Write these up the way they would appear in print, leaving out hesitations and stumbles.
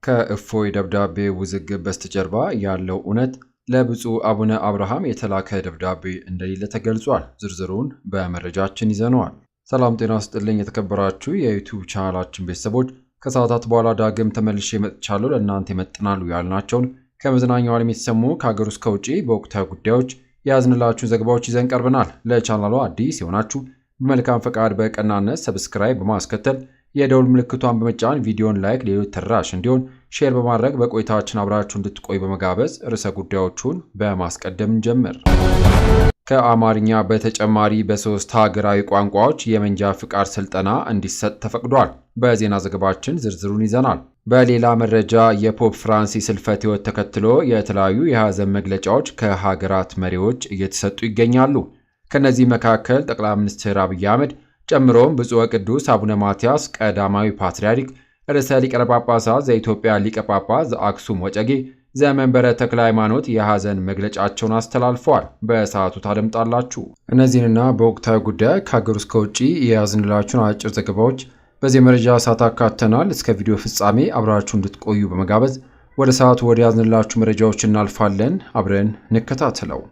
ከእፎይ ደብዳቤ ውዝግብ በስተጀርባ ያለው እውነት ለብፁዕ አቡነ አብርሃም የተላከ ደብዳቤ እንደሌለ ተገልጿል። ዝርዝሩን በመረጃችን ይዘነዋል። ሰላም ጤና ስጥልኝ የተከበራችሁ የዩቲዩብ ቻናላችን ቤተሰቦች፣ ከሰዓታት በኋላ ዳግም ተመልሼ መጥቻለሁ። ለእናንተ ይመጥናሉ ያልናቸውን ከመዝናኛው ዓለም የተሰሙ ከሀገር ውስጥ ከውጪ በወቅታዊ ጉዳዮች የያዝንላችሁን ዘገባዎች ይዘን ቀርበናል። ለቻናሉ አዲስ የሆናችሁ በመልካም ፈቃድ በቀናነት ሰብስክራይብ በማስከተል የደውል ምልክቷን በመጫን ቪዲዮን ላይክ፣ ሌሎች ተደራሽ እንዲሆን ሼር በማድረግ በቆይታችን አብራችሁ እንድትቆዩ በመጋበዝ ርዕሰ ጉዳዮቹን በማስቀደም ጀምር። ከአማርኛ በተጨማሪ በሶስት ሀገራዊ ቋንቋዎች የመንጃ ፍቃድ ስልጠና እንዲሰጥ ተፈቅዷል። በዜና ዘገባችን ዝርዝሩን ይዘናል። በሌላ መረጃ የፖፕ ፍራንሲስ ሕልፈተ ሕይወት ተከትሎ የተለያዩ የሐዘን መግለጫዎች ከሀገራት መሪዎች እየተሰጡ ይገኛሉ። ከነዚህ መካከል ጠቅላይ ሚኒስትር አብይ አህመድ ጨምሮም ብፁዕ ወቅዱስ አቡነ ማትያስ ቀዳማዊ ፓትርያርክ ርዕሰ ሊቃነ ጳጳሳት ዘኢትዮጵያ ሊቀ ጳጳስ ዘአክሱም ወዕጨጌ ዘመንበረ ተክለ ሃይማኖት የሐዘን መግለጫቸውን አስተላልፈዋል። በሰዓቱ ታደምጣላችሁ። እነዚህንና በወቅታዊ ጉዳይ ከሀገር ውስጥ ከውጭ የያዝንላችሁን አጭር ዘገባዎች በዚህ መረጃ ሰዓት አካተናል። እስከ ቪዲዮ ፍጻሜ አብራችሁ እንድትቆዩ በመጋበዝ ወደ ሰዓቱ ወደ ያዝንላችሁ መረጃዎች እናልፋለን። አብረን እንከታተለው።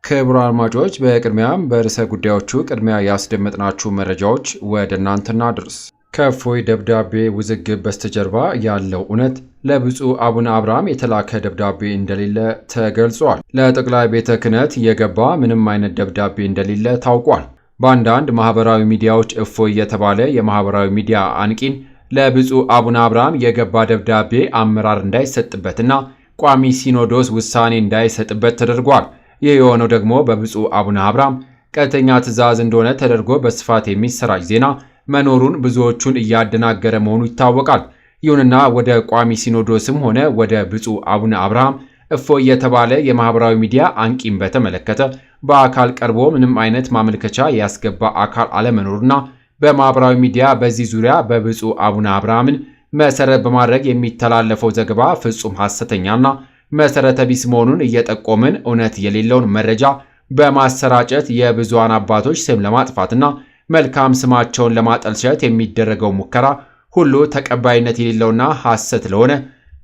ክቡራን አድማጮች፣ በቅድሚያም በርዕሰ ጉዳዮቹ ቅድሚያ ያስደመጥናችሁ መረጃዎች ወደ እናንተ እናድርስ። ከእፎይ ደብዳቤ ውዝግብ በስተጀርባ ያለው እውነት ለብፁዕ አቡነ አብርሃም የተላከ ደብዳቤ እንደሌለ ተገልጿል። ለጠቅላይ ቤተ ክህነት የገባ ምንም አይነት ደብዳቤ እንደሌለ ታውቋል። በአንዳንድ ማህበራዊ ሚዲያዎች እፎይ የተባለ የማህበራዊ ሚዲያ አንቂን ለብፁዕ አቡነ አብርሃም የገባ ደብዳቤ አመራር እንዳይሰጥበትና ቋሚ ሲኖዶስ ውሳኔ እንዳይሰጥበት ተደርጓል። ይህ የሆነው ደግሞ በብፁዕ አቡነ አብርሃም ቀጥተኛ ትእዛዝ እንደሆነ ተደርጎ በስፋት የሚሰራጭ ዜና መኖሩን ብዙዎቹን እያደናገረ መሆኑ ይታወቃል። ይሁንና ወደ ቋሚ ሲኖዶስም ሆነ ወደ ብፁዕ አቡነ አብርሃም እፎይ የተባለ የማህበራዊ ሚዲያ አንቂን በተመለከተ በአካል ቀርቦ ምንም አይነት ማመልከቻ ያስገባ አካል አለመኖሩና በማህበራዊ ሚዲያ በዚህ ዙሪያ በብፁዕ አቡነ አብርሃምን መሰረት በማድረግ የሚተላለፈው ዘገባ ፍጹም ሐሰተኛና መሰረተ ቢስ መሆኑን እየጠቆምን እውነት የሌለውን መረጃ በማሰራጨት የብዙሃን አባቶች ስም ለማጥፋትና መልካም ስማቸውን ለማጠልሸት የሚደረገው ሙከራ ሁሉ ተቀባይነት የሌለውና ሐሰት ለሆነ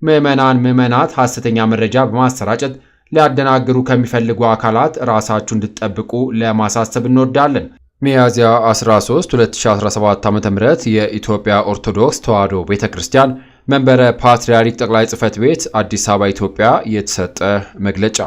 ምዕመናት ሐሰተኛ መረጃ በማሰራጨት ሊያደናግሩ ከሚፈልጉ አካላት ራሳችሁ እንድትጠብቁ ለማሳሰብ እንወዳለን። ሚያዝያ 13 2017 ዓ.ም የኢትዮጵያ ኦርቶዶክስ ተዋሕዶ ቤተክርስቲያን መንበረ ፓትርያርክ ጠቅላይ ጽሕፈት ቤት አዲስ አበባ ኢትዮጵያ የተሰጠ መግለጫ።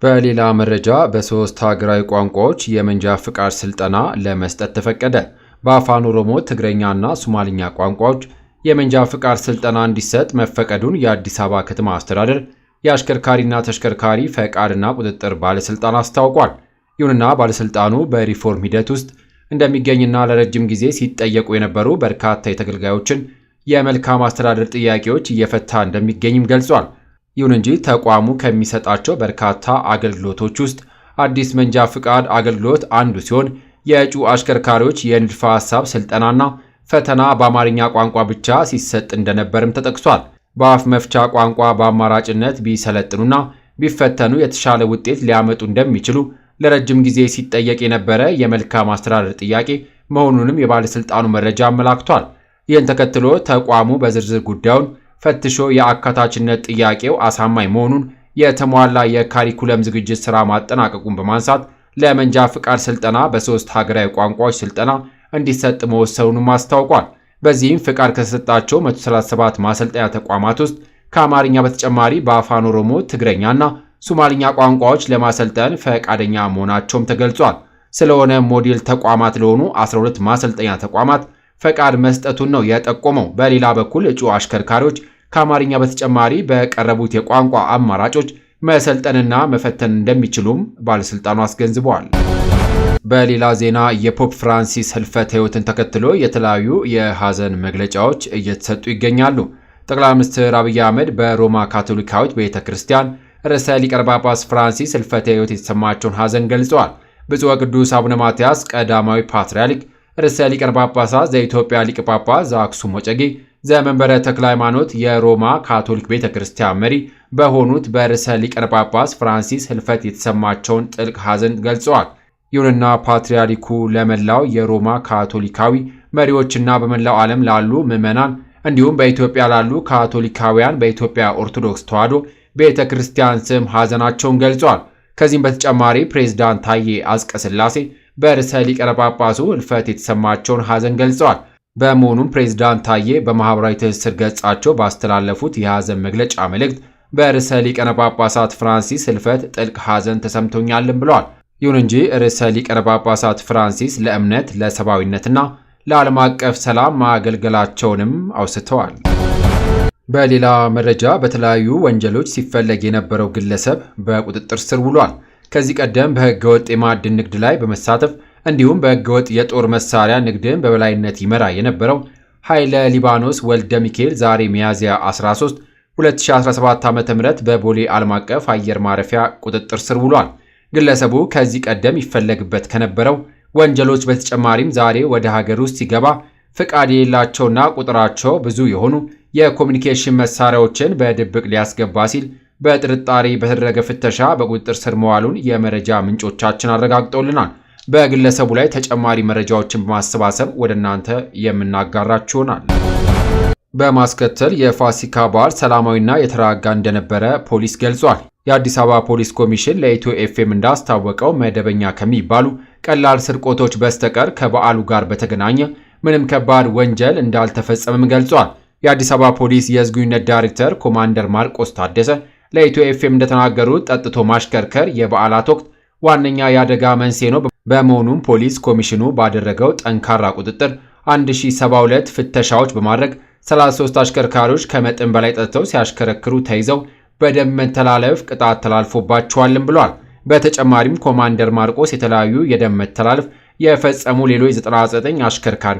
በሌላ መረጃ በሶስት ሀገራዊ ቋንቋዎች የመንጃ ፍቃድ ስልጠና ለመስጠት ተፈቀደ። በአፋን ኦሮሞ፣ ትግረኛና ሶማሊኛ ቋንቋዎች የመንጃ ፍቃድ ስልጠና እንዲሰጥ መፈቀዱን የአዲስ አበባ ከተማ አስተዳደር የአሽከርካሪና ተሽከርካሪ ፈቃድና ቁጥጥር ባለስልጣን አስታውቋል። ይሁንና ባለስልጣኑ በሪፎርም ሂደት ውስጥ እንደሚገኝና ለረጅም ጊዜ ሲጠየቁ የነበሩ በርካታ የተገልጋዮችን የመልካም አስተዳደር ጥያቄዎች እየፈታ እንደሚገኝም ገልጿል። ይሁን እንጂ ተቋሙ ከሚሰጣቸው በርካታ አገልግሎቶች ውስጥ አዲስ መንጃ ፍቃድ አገልግሎት አንዱ ሲሆን የእጩ አሽከርካሪዎች የንድፈ ሐሳብ ስልጠናና ፈተና በአማርኛ ቋንቋ ብቻ ሲሰጥ እንደነበርም ተጠቅሷል። በአፍ መፍቻ ቋንቋ በአማራጭነት ቢሰለጥኑና ቢፈተኑ የተሻለ ውጤት ሊያመጡ እንደሚችሉ ለረጅም ጊዜ ሲጠየቅ የነበረ የመልካም አስተዳደር ጥያቄ መሆኑንም የባለስልጣኑ መረጃ አመላክቷል። ይህን ተከትሎ ተቋሙ በዝርዝር ጉዳዩን ፈትሾ የአካታችነት ጥያቄው አሳማኝ መሆኑን የተሟላ የካሪኩለም ዝግጅት ሥራ ማጠናቀቁን በማንሳት ለመንጃ ፍቃድ ስልጠና በሶስት ሀገራዊ ቋንቋዎች ስልጠና እንዲሰጥ መወሰኑንም አስታውቋል። በዚህም ፍቃድ ከተሰጣቸው 137 ማሰልጠኛ ተቋማት ውስጥ ከአማርኛ በተጨማሪ በአፋን ኦሮሞ፣ ትግረኛና ሶማሊኛ ቋንቋዎች ለማሰልጠን ፈቃደኛ መሆናቸውም ተገልጿል። ስለሆነ ሞዴል ተቋማት ለሆኑ 12 ማሰልጠኛ ተቋማት ፈቃድ መስጠቱን ነው የጠቆመው። በሌላ በኩል እጩ አሽከርካሪዎች ከአማርኛ በተጨማሪ በቀረቡት የቋንቋ አማራጮች መሰልጠንና መፈተን እንደሚችሉም ባለስልጣኑ አስገንዝበዋል። በሌላ ዜና የፖፕ ፍራንሲስ ሕልፈተ ሕይወትን ተከትሎ የተለያዩ የሐዘን መግለጫዎች እየተሰጡ ይገኛሉ። ጠቅላይ ሚኒስትር አብይ አህመድ በሮማ ካቶሊካዊት ቤተክርስቲያን ርዕሰ ሊቃነ ጳጳስ ፍራንሲስ ሕልፈተ ሕይወት የተሰማቸውን ሐዘን ገልጸዋል። ብፁዕ ወቅዱስ አቡነ ማትያስ ቀዳማዊ ፓትርያርክ ርዕሰ ሊቃነ ጳጳሳት ዘኢትዮጵያ ሊቀ ጳጳስ ዘአክሱም ወዕጨጌ ዘመንበረ ተክለ ሃይማኖት የሮማ ካቶሊክ ቤተክርስቲያን መሪ በሆኑት በርዕሰ ሊቃነ ጳጳስ ፍራንሲስ ሕልፈት የተሰማቸውን ጥልቅ ሐዘን ገልጸዋል። ይሁንና ፓትርያርኩ ለመላው የሮማ ካቶሊካዊ መሪዎችና በመላው ዓለም ላሉ ምዕመናን እንዲሁም በኢትዮጵያ ላሉ ካቶሊካውያን በኢትዮጵያ ኦርቶዶክስ ተዋሕዶ ቤተክርስቲያን ስም ሐዘናቸውን ገልጸዋል። ከዚህም በተጨማሪ ፕሬዝዳንት ታዬ አጽቀሥላሴ በርዕሰ ሊቃነ ጳጳሱ ሕልፈት የተሰማቸውን ሐዘን ገልጸዋል። በመሆኑም ፕሬዝዳንት ታዬ በማኅበራዊ ትስስር ገጻቸው ባስተላለፉት የሐዘን መግለጫ መልእክት በርዕሰ ሊቃነ ጳጳሳት ፍራንሲስ ሕልፈት ጥልቅ ሐዘን ተሰምቶኛልም ብለዋል። ይሁን እንጂ ርዕሰ ሊቃነ ጳጳሳት ፍራንሲስ ለእምነት፣ ለሰብአዊነትና ለዓለም አቀፍ ሰላም ማገልገላቸውንም አውስተዋል። በሌላ መረጃ በተለያዩ ወንጀሎች ሲፈለግ የነበረው ግለሰብ በቁጥጥር ስር ውሏል። ከዚህ ቀደም በሕገወጥ የማዕድን ንግድ ላይ በመሳተፍ እንዲሁም በሕገወጥ የጦር መሳሪያ ንግድን በበላይነት ይመራ የነበረው ኃይለ ሊባኖስ ወልደ ሚካኤል ዛሬ ሚያዝያ 13 2017 ዓ.ም በቦሌ ዓለም አቀፍ አየር ማረፊያ ቁጥጥር ስር ውሏል። ግለሰቡ ከዚህ ቀደም ይፈለግበት ከነበረው ወንጀሎች በተጨማሪም ዛሬ ወደ ሀገር ውስጥ ሲገባ ፍቃድ የሌላቸውና ቁጥራቸው ብዙ የሆኑ የኮሚኒኬሽን መሳሪያዎችን በድብቅ ሊያስገባ ሲል በጥርጣሬ በተደረገ ፍተሻ በቁጥጥር ስር መዋሉን የመረጃ ምንጮቻችን አረጋግጠውልናል። በግለሰቡ ላይ ተጨማሪ መረጃዎችን በማሰባሰብ ወደ እናንተ የምናጋራችሁ ይሆናል። በማስከተል የፋሲካ በዓል ሰላማዊና የተረጋጋ እንደነበረ ፖሊስ ገልጿል። የአዲስ አበባ ፖሊስ ኮሚሽን ለኢትዮ ኤፍኤም እንዳስታወቀው መደበኛ ከሚባሉ ቀላል ስርቆቶች በስተቀር ከበዓሉ ጋር በተገናኘ ምንም ከባድ ወንጀል እንዳልተፈጸመም ገልጿል። የአዲስ አበባ ፖሊስ የሕዝብ ግንኙነት ዳይሬክተር ኮማንደር ማርቆስ ታደሰ ለኢትዮ ኤፍኤም እንደተናገሩት ጠጥቶ ማሽከርከር የበዓላት ወቅት ዋነኛ የአደጋ መንስኤ ነው። በመሆኑም ፖሊስ ኮሚሽኑ ባደረገው ጠንካራ ቁጥጥር 1072 ፍተሻዎች በማድረግ 33 አሽከርካሪዎች ከመጠን በላይ ጠጥተው ሲያሽከረክሩ ተይዘው በደንብ መተላለፍ ቅጣት ተላልፎባቸዋልም ብሏል። በተጨማሪም ኮማንደር ማርቆስ የተለያዩ የደንብ መተላለፍ የፈጸሙ ሌሎች 99 አሽከርካሪ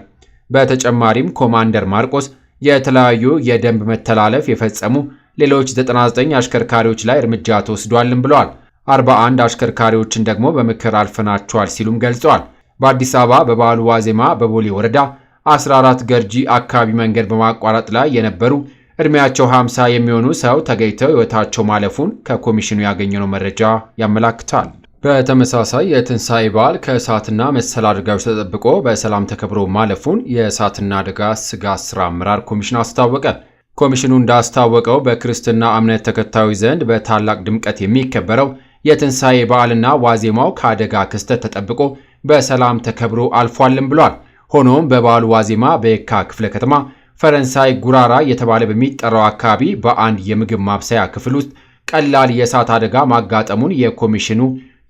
በተጨማሪም ኮማንደር ማርቆስ የተለያዩ የደንብ መተላለፍ የፈጸሙ ሌሎች 99 አሽከርካሪዎች ላይ እርምጃ ተወስዷልም ብለዋል። 41 አሽከርካሪዎችን ደግሞ በምክር አልፈናቸዋል ሲሉም ገልጸዋል። በአዲስ አበባ በበዓሉ ዋዜማ በቦሌ ወረዳ 14 ገርጂ አካባቢ መንገድ በማቋረጥ ላይ የነበሩ እድሜያቸው 50 የሚሆኑ ሰው ተገኝተው ሕይወታቸው ማለፉን ከኮሚሽኑ ያገኘነው መረጃ ያመላክታል። በተመሳሳይ የትንሣኤ በዓል ከእሳትና መሰል አደጋዎች ተጠብቆ በሰላም ተከብሮ ማለፉን የእሳትና አደጋ ስጋት ሥራ አመራር ኮሚሽን አስታወቀ። ኮሚሽኑ እንዳስታወቀው በክርስትና እምነት ተከታዮች ዘንድ በታላቅ ድምቀት የሚከበረው የትንሣኤ በዓልና ዋዜማው ከአደጋ ክስተት ተጠብቆ በሰላም ተከብሮ አልፏልም ብሏል። ሆኖም በበዓሉ ዋዜማ በየካ ክፍለ ከተማ ፈረንሳይ ጉራራ የተባለ በሚጠራው አካባቢ በአንድ የምግብ ማብሰያ ክፍል ውስጥ ቀላል የእሳት አደጋ ማጋጠሙን የኮሚሽኑ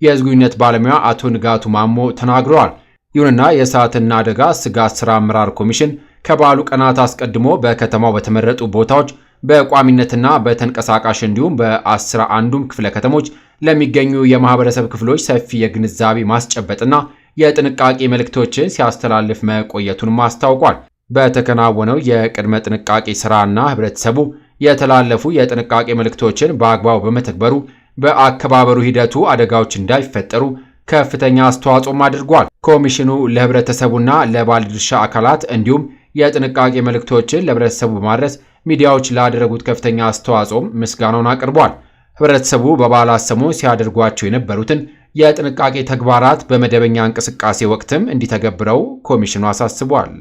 የሕዝብ ግንኙነት ባለሙያ አቶ ንጋቱ ማሞ ተናግረዋል። ይሁንና የእሳትና አደጋ ስጋት ሥራ አመራር ኮሚሽን ከበዓሉ ቀናት አስቀድሞ በከተማው በተመረጡ ቦታዎች በቋሚነትና በተንቀሳቃሽ እንዲሁም በ11ዱም ክፍለ ከተሞች ለሚገኙ የማህበረሰብ ክፍሎች ሰፊ የግንዛቤ ማስጨበጥና የጥንቃቄ መልእክቶችን ሲያስተላልፍ መቆየቱንም አስታውቋል። በተከናወነው የቅድመ ጥንቃቄ ሥራና ህብረተሰቡ የተላለፉ የጥንቃቄ መልእክቶችን በአግባቡ በመተግበሩ በአከባበሩ ሂደቱ አደጋዎች እንዳይፈጠሩ ከፍተኛ አስተዋጽኦም አድርጓል። ኮሚሽኑ ለህብረተሰቡና ለባለድርሻ አካላት እንዲሁም የጥንቃቄ መልእክቶችን ለህብረተሰቡ በማድረስ ሚዲያዎች ላደረጉት ከፍተኛ አስተዋጽኦም ምስጋናውን አቅርቧል። ህብረተሰቡ በበዓላት ሰሞን ሲያደርጓቸው የነበሩትን የጥንቃቄ ተግባራት በመደበኛ እንቅስቃሴ ወቅትም እንዲተገብረው ኮሚሽኑ አሳስቧል።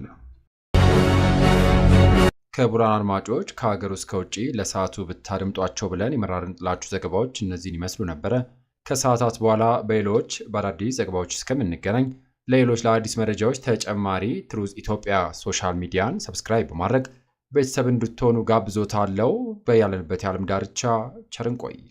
ክቡራን አድማጮች ከሀገር ውስጥ ከውጭ ለሰዓቱ ብታደምጧቸው ብለን የመራርንላችሁ ዘገባዎች እነዚህን ይመስሉ ነበረ። ከሰዓታት በኋላ በሌሎች በአዳዲስ ዘገባዎች እስከምንገናኝ ለሌሎች ለአዲስ መረጃዎች ተጨማሪ ትሩዝ ኢትዮጵያ ሶሻል ሚዲያን ሰብስክራይብ በማድረግ ቤተሰብ እንድትሆኑ ጋብዞታለሁ። በያለንበት የዓለም ዳርቻ ቸር እንቆይ።